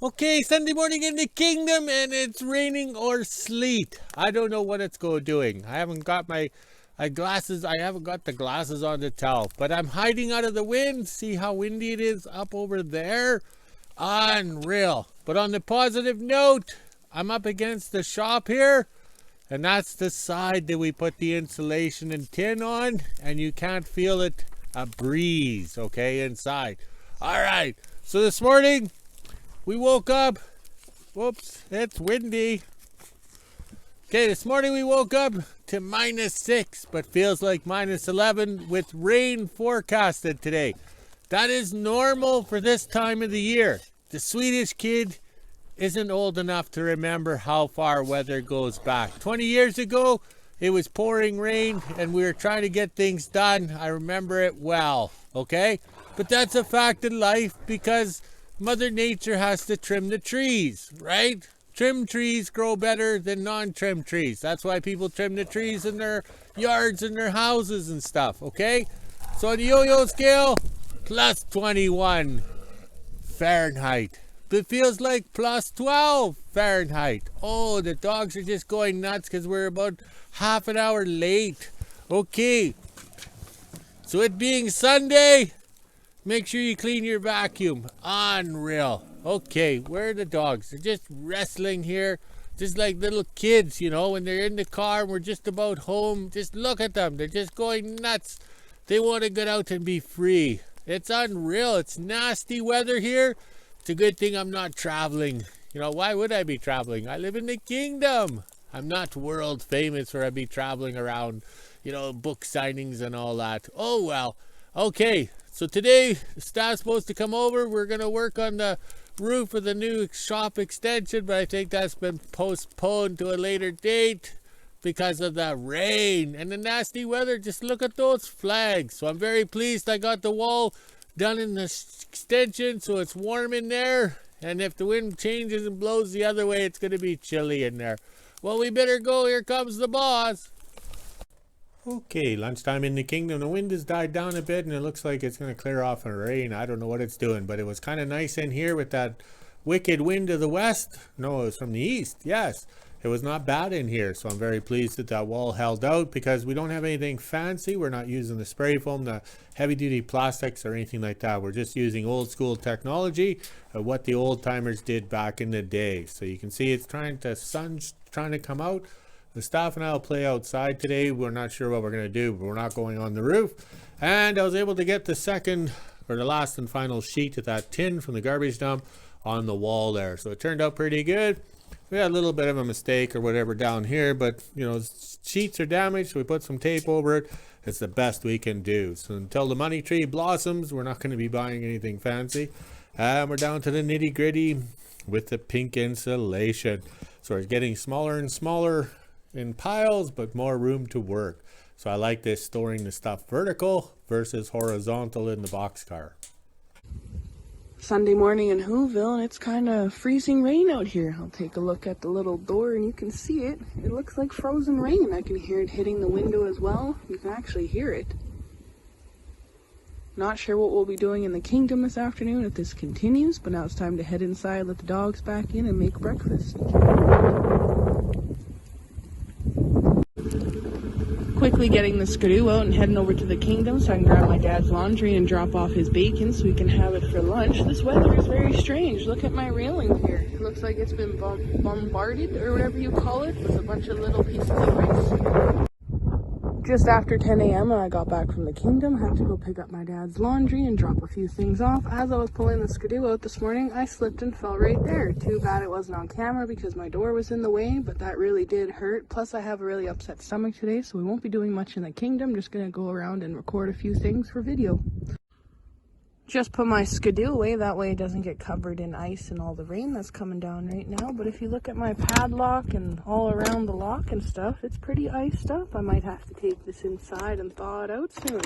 Okay, Sunday morning in the kingdom, and it's raining or sleet. I don't know what it's doing. I haven't got my glasses. I haven't got the glasses on to tell, but I'm hiding out of the wind. See how windy it is up over there? Unreal. But on the positive note, I'm up against the shop here, and that's the side that we put the insulation and tin on, and you can't feel it a breeze, okay, inside. All right, so this morning, we woke up, whoops, it's windy. Okay, this morning we woke up to -6, but feels like -11 with rain forecasted today. That is normal for this time of the year. The Swedish kid isn't old enough to remember how far weather goes back. 20 years ago, it was pouring rain and we were trying to get things done. I remember it well, okay? But that's a fact in life because Mother Nature has to trim the trees, right? Trim trees grow better than non-trim trees. That's why people trim the trees in their yards and their houses and stuff, okay? So on the yo-yo scale, +21 Fahrenheit. It feels like +12 Fahrenheit. Oh, the dogs are just going nuts because we're about half an hour late. Okay. So it being Sunday, make sure you clean your vacuum. Unreal. Okay, where are the dogs? They're just wrestling here. Just like little kids, you know, when they're in the car and we're just about home. Just look at them. They're just going nuts. They want to get out and be free. It's unreal. It's nasty weather here. It's a good thing I'm not traveling. You know, why would I be traveling? I live in the kingdom. I'm not world famous where I'd be traveling around, you know, book signings and all that. Oh, well. Okay. So today, the staff's supposed to come over. We're going to work on the roof of the new shop extension, but I think that's been postponed to a later date because of the rain and the nasty weather. Just look at those flags. So I'm very pleased I got the wall done in the extension so it's warm in there. And if the wind changes and blows the other way, it's going to be chilly in there. Well, we better go. Here comes the boss. Okay, lunchtime in the kingdom. The wind has died down a bit and it looks like it's going to clear off and rain. I don't know what it's doing, but it was kind of nice in here with that wicked wind to the west. No, it was from the east. Yes, it was not bad in here. So I'm very pleased that that wall held out because we don't have anything fancy. We're not using the spray foam, the heavy duty plastics or anything like that. We're just using old school technology of what the old timers did back in the day. So you can see it's sun's trying to come out. The staff and I will play outside today. We're not sure what we're going to do, but we're not going on the roof. And I was able to get the last and final sheet of that tin from the garbage dump on the wall there. So it turned out pretty good. We had a little bit of a mistake or whatever down here, but you know, sheets are damaged, so we put some tape over it. It's the best we can do. So until the money tree blossoms, we're not going to be buying anything fancy. We're down to the nitty gritty with the pink insulation. So it's getting smaller and smaller in piles, but more room to work. So I like this storing the stuff vertical versus horizontal in the boxcar. Sunday morning in WHO-ville, and it's kind of freezing rain out here. I'll take a look at the little door and you can see it. It looks like frozen rain. I can hear it hitting the window as well. You can actually hear it. Not sure what we'll be doing in the kingdom this afternoon if this continues, but now it's time to head inside, let the dogs back in, and make breakfast. Quickly getting the skidoo out and heading over to the kingdom so I can grab my dad's laundry and drop off his bacon so we can have it for lunch. This weather is very strange. Look at my railing here. It looks like it's been bombarded or whatever you call it with a bunch of little pieces of ice. Just after 10 a.m. when I got back from the kingdom, I had to go pick up my dad's laundry and drop a few things off. As I was pulling the skidoo out this morning, I slipped and fell right there. Too bad it wasn't on camera because my door was in the way, but that really did hurt. Plus, I have a really upset stomach today, so we won't be doing much in the kingdom. Just gonna go around and record a few things for video. Just put my skidoo away, that way it doesn't get covered in ice and all the rain that's coming down right now. But if you look at my padlock and all around the lock and stuff, it's pretty iced up. I might have to take this inside and thaw it out soon.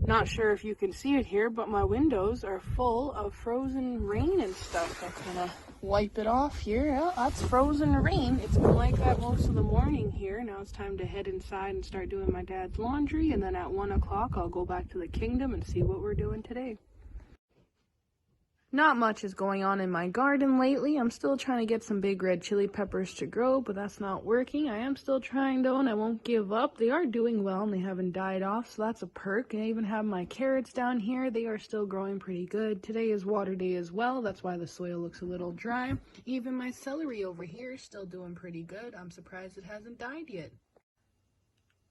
Not sure if you can see it here, but my windows are full of frozen rain and stuff. I'm gonna wipe it off here. Yeah, that's frozen rain. It's been like that most of the morning here. Now it's time to head inside and start doing my dad's laundry, and then at 1 o'clock I'll go back to the kingdom and see what we're doing today. Not much is going on in my garden lately. I'm still trying to get some big red chili peppers to grow, but that's not working. I am still trying though, and I won't give up. They are doing well and they haven't died off, so that's a perk. And I even have my carrots down here. They are still growing pretty good. Today is water day as well. That's why the soil looks a little dry. Even my celery over here is still doing pretty good. I'm surprised it hasn't died yet.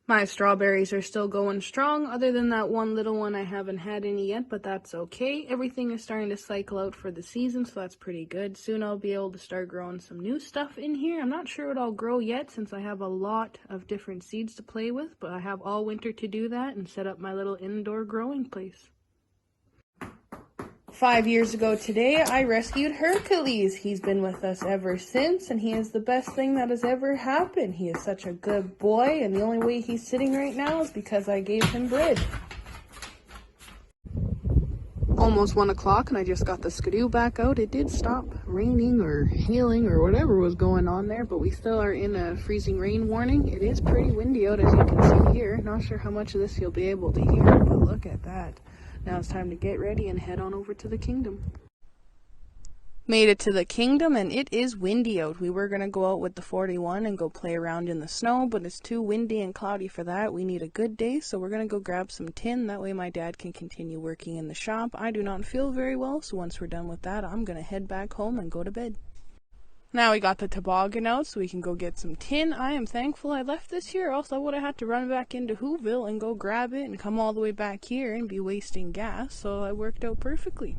My strawberries are still going strong, other than that one little one I haven't had any yet, but that's okay. Everything is starting to cycle out for the season, so that's pretty good. Soon I'll be able to start growing some new stuff in here. I'm not sure what I'll grow yet since I have a lot of different seeds to play with, but I have all winter to do that and set up my little indoor growing place. 5 years ago today, I rescued Hercules. He's been with us ever since, and he is the best thing that has ever happened. He is such a good boy, and the only way he's sitting right now is because I gave him bread. Almost 1 o'clock, and I just got the skidoo back out. It did stop raining or hailing or whatever was going on there, but we still are in a freezing rain warning. It is pretty windy out, as you can see here. Not sure how much of this you'll be able to hear, but look at that. Now it's time to get ready and head on over to the kingdom. Made it to the kingdom, and it is windy out. We were going to go out with the 41 and go play around in the snow, but it's too windy and cloudy for that. We need a good day, so we're going to go grab some tin. That way my dad can continue working in the shop. I do not feel very well, so once we're done with that, I'm going to head back home and go to bed. Now we got the toboggan out so we can go get some tin. I am thankful I left this here, else I would have had to run back into WHO-ville and go grab it and come all the way back here and be wasting gas, so it worked out perfectly.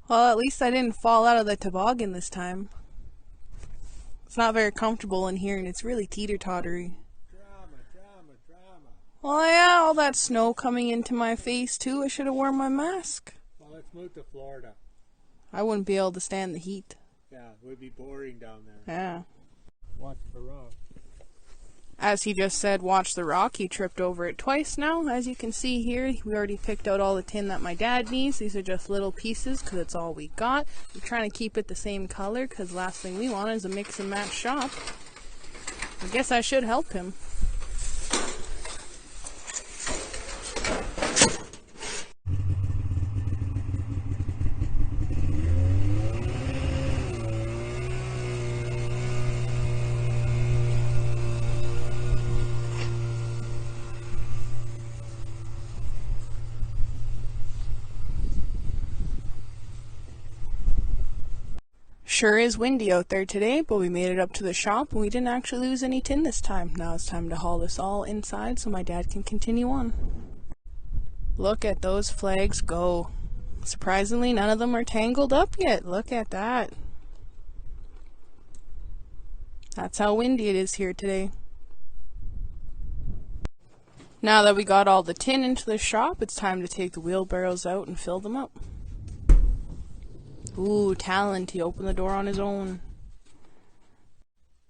Well, at least I didn't fall out of the toboggan this time. It's not very comfortable in here, and it's really teeter-tottery. Drama. Well, yeah, all that snow coming into my face, too. I should have worn my mask. Well, let's move to Florida. I wouldn't be able to stand the heat. Yeah, it would be boring down there. Yeah. Watch the rock. As he just said, watch the rock. He tripped over it twice now. As you can see here, we already picked out all the tin that my dad needs. These are just little pieces because it's all we got. We're trying to keep it the same color because last thing we want is a mix and match shop. I guess I should help him. Sure is windy out there today, but we made it up to the shop and we didn't actually lose any tin this time. Now it's time to haul this all inside so my dad can continue on. Look at those flags go. Surprisingly, none of them are tangled up yet. Look at that. That's how windy it is here today. Now that we got all the tin into the shop, it's time to take the wheelbarrows out and fill them up. Ooh, Talent, he opened the door on his own.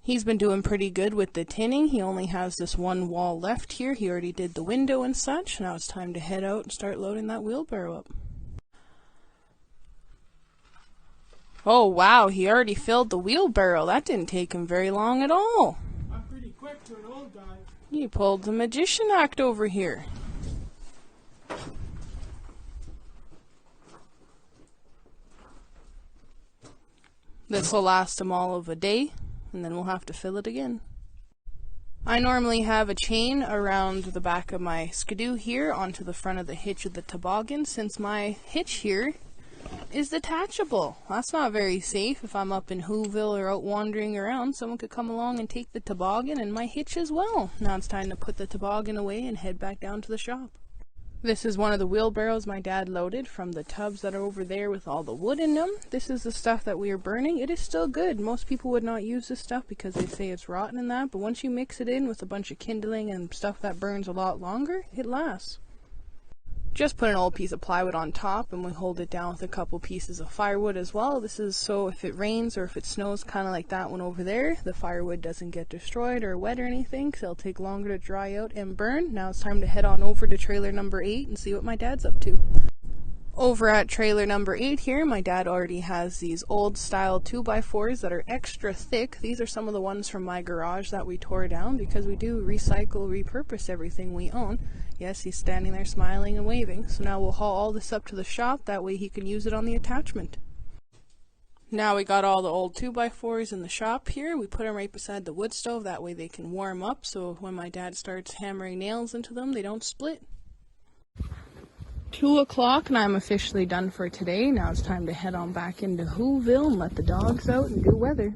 He's been doing pretty good with the tinning. He only has this one wall left here. He already did the window and such. Now it's time to head out and start loading that wheelbarrow up. Oh wow, he already filled the wheelbarrow. That didn't take him very long at all. I'm pretty quick for an old guy. He pulled the magician act over here. This will last them all of a day, and then we'll have to fill it again. I normally have a chain around the back of my skidoo here onto the front of the hitch of the toboggan, since my hitch here is detachable. That's not very safe. If I'm up in WHO-ville or out wandering around, someone could come along and take the toboggan and my hitch as well. Now it's time to put the toboggan away and head back down to the shop. This is one of the wheelbarrows my dad loaded from the tubs that are over there with all the wood in them. This is the stuff that we are burning. It is still good. Most people would not use this stuff because they say it's rotten and that, but once you mix it in with a bunch of kindling and stuff that burns a lot longer, it lasts. Just put an old piece of plywood on top and we hold it down with a couple pieces of firewood as well. This is so if it rains or if it snows, kind of like that one over there, the firewood doesn't get destroyed or wet or anything, because it'll take longer to dry out and burn. Now it's time to head on over to trailer number 8 and see what my dad's up to. Over at trailer number 8 here, my dad already has these old style 2x4s that are extra thick. These are some of the ones from my garage that we tore down because we do recycle, repurpose everything we own. Yes, he's standing there smiling and waving. So now we'll haul all this up to the shop, that way he can use it on the attachment. Now we got all the old 2x4s in the shop here. We put them right beside the wood stove, that way they can warm up, so when my dad starts hammering nails into them, they don't split. 2 o'clock and I'm officially done for today. Now it's time to head on back into WHO-ville and let the dogs out and do weather.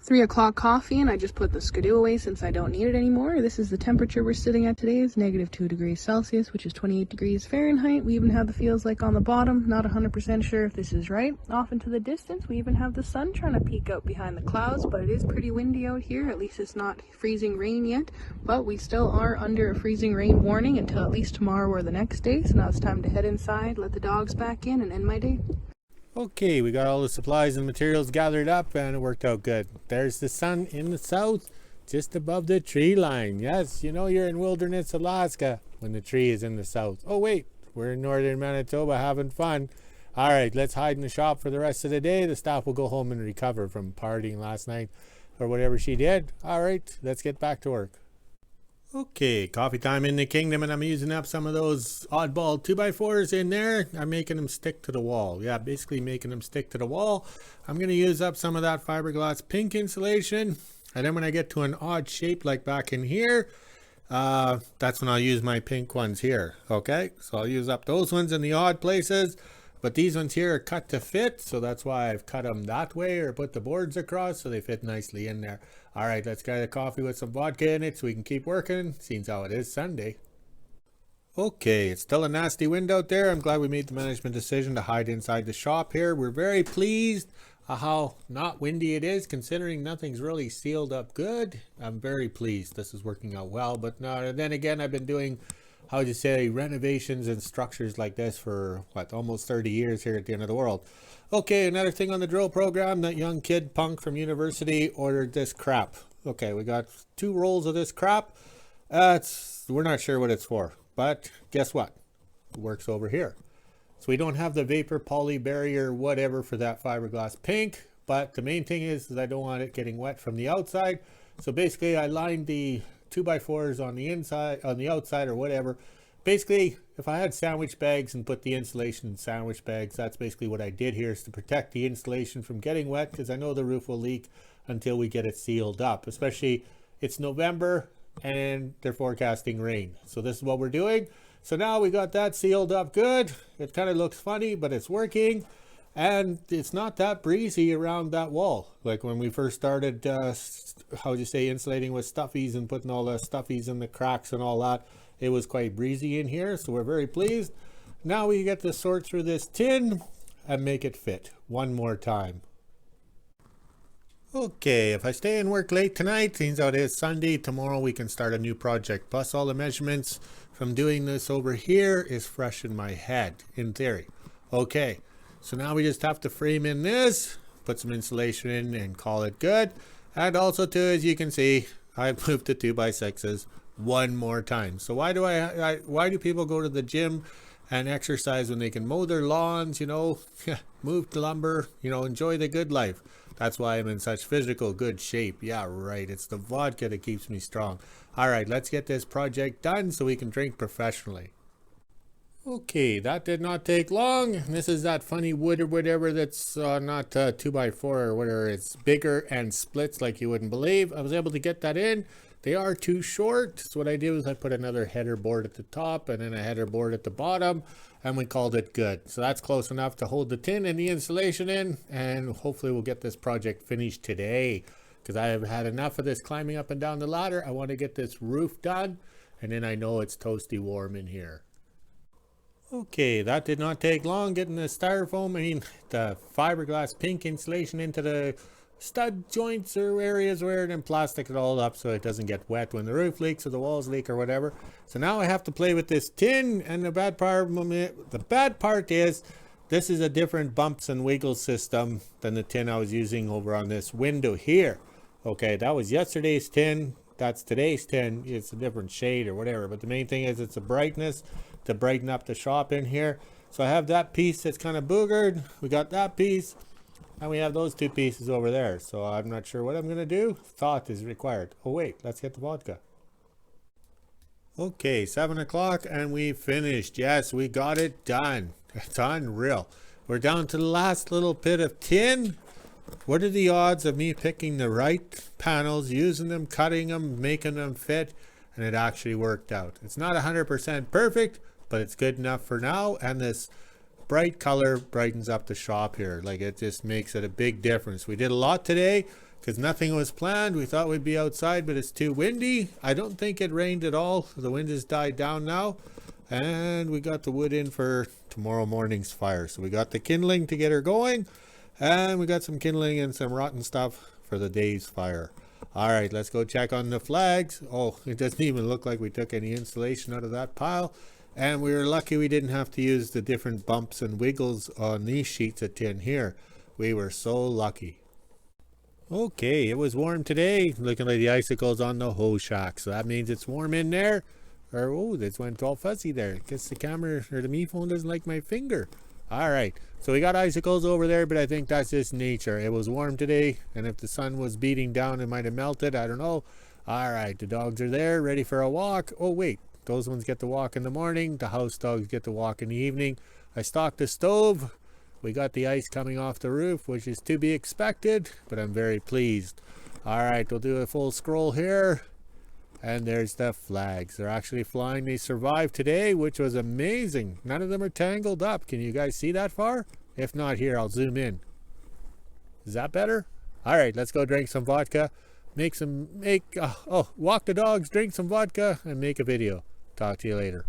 3 o'clock coffee, and I just put the skidoo away since I don't need it anymore. This is the temperature we're sitting at today. It's -2 degrees Celsius, which is 28 degrees Fahrenheit. We even have the feels like on the bottom. Not 100% sure if this is right. Off into the distance, we even have the sun trying to peek out behind the clouds, but it is pretty windy out here. At least it's not freezing rain yet, but we still are under a freezing rain warning until at least tomorrow or the next day. So now it's time to head inside, let the dogs back in, and end my day. Okay, we got all the supplies and materials gathered up and it worked out good. There's the sun in the south, just above the tree line. Yes, you know you're in Wilderness, Alaska when the tree is in the south. Oh wait, we're in Northern Manitoba having fun. All right, let's hide in the shop for the rest of the day. The staff will go home and recover from partying last night or whatever she did. All right, let's get back to work. Okay, coffee time in the kingdom, and I'm using up some of those oddball 2x4s in there. I'm making them stick to the wall. Yeah, basically making them stick to the wall. I'm going to use up some of that fiberglass pink insulation, and then when I get to an odd shape like back in here, that's when I'll use my pink ones here. Okay, so I'll use up those ones in the odd places, but these ones here are cut to fit, so that's why I've cut them that way or put the boards across so they fit nicely in there. All right, let's get a coffee with some vodka in it so we can keep working, seeing how it is Sunday. Okay, it's still a nasty wind out there. I'm glad we made the management decision to hide inside the shop here. We're very pleased how not windy it is, considering nothing's really sealed up good. I'm very pleased. This is working out well, but no, then again, I've been doing, how would you say, renovations and structures like this for, what, almost 30 years here at the end of the world. Okay, another thing on the drill program, that young kid punk from university ordered this crap. Okay, we got 2 rolls of this crap. We're not sure what it's for, but guess what? It works over here. So we don't have the vapor poly barrier whatever for that fiberglass pink, but the main thing is I don't want it getting wet from the outside. So basically I lined the 2x4s on the inside, on the outside or whatever. Basically, if I had sandwich bags and put the insulation in sandwich bags, that's basically what I did here, is to protect the insulation from getting wet, because I know the roof will leak until we get it sealed up. Especially, it's November and they're forecasting rain. So this is what we're doing. So now we got that sealed up good. It kind of looks funny, but it's working. And it's not that breezy around that wall. Like when we first started, how would you say, insulating with stuffies and putting all the stuffies in the cracks and all that. It was quite breezy in here, so we're very pleased. Now we get to sort through this tin and make it fit one more time. Okay, if I stay and work late tonight, seems out it is Sunday, tomorrow we can start a new project. Plus all the measurements from doing this over here is fresh in my head, in theory. Okay, so now we just have to frame in this, put some insulation in and call it good. And also too, as you can see, I've moved to 2x6s one more time. So why do people go to the gym and exercise when they can mow their lawns, you know, move lumber, you know, enjoy the good life? That's why I'm in such physical good shape. Yeah, right. It's the vodka that keeps me strong. All right, let's get this project done so we can drink professionally. Okay, that did not take long. This is that funny wood or whatever that's not 2x4 or whatever. It's bigger and splits like you wouldn't believe. I was able to get that in. They are too short. So what I did was I put another header board at the top and then a header board at the bottom, and we called it good. So that's close enough to hold the tin and the insulation in, and hopefully we'll get this project finished today, because I have had enough of this climbing up and down the ladder. I want to get this roof done, and then I know it's toasty warm in here. Okay, that did not take long, getting the the fiberglass pink insulation into the stud joints or areas where, and then plastic it all up so it doesn't get wet when the roof leaks or the walls leak or whatever. So now I have to play with this tin, and the bad part is this is a different bumps and wiggles system than the tin I was using over on this window here. Okay, that was yesterday's tin. That's today's tin. It's a different shade or whatever, but the main thing is it's a brightness to brighten up the shop in here. So I have that piece that's kind of boogered. We got that piece, and we have those two pieces over there. So I'm not sure what I'm going to do. Thought is required. Oh wait, let's get the vodka. Okay, 7 o'clock and we finished. Yes, we got it done. It's unreal. We're down to the last little bit of tin. What are the odds of me picking the right panels, using them, cutting them, making them fit, and it actually worked out. It's not 100% perfect, but it's good enough for now, and this bright color brightens up the shop here. Like, it just makes it a big difference. We did a lot today because nothing was planned. We thought we'd be outside, but it's too windy. I don't think it rained at all. The wind has died down now, and we got the wood in for tomorrow morning's fire. So we got the kindling to get her going, and we got some kindling and some rotten stuff for the day's fire. All right, let's go check on the flags. Oh, it doesn't even look like we took any insulation out of that pile. And we were lucky we didn't have to use the different bumps and wiggles on these sheets of tin here. We were so lucky. Okay, it was warm today. Looking like the icicles on the hose shack. So that means it's warm in there. Or, oh, this went all fuzzy there. Guess the camera or the me phone doesn't like my finger. All right, so we got icicles over there, but I think that's just nature. It was warm today, and if the sun was beating down, it might have melted. I don't know. All right, the dogs are there, ready for a walk. Oh, wait, those ones get to walk in the morning. The house dogs get to walk in the evening. I stocked the stove. We got the ice coming off the roof, which is to be expected, but I'm very pleased. All right, we'll do a full scroll here. And there's the flags. They're actually flying. They survived today, which was amazing. None of them are tangled up. Can you guys see that far? If not, here, I'll zoom in. Is that better? All right, let's go drink some vodka. Walk the dogs, drink some vodka, and make a video. Talk to you later.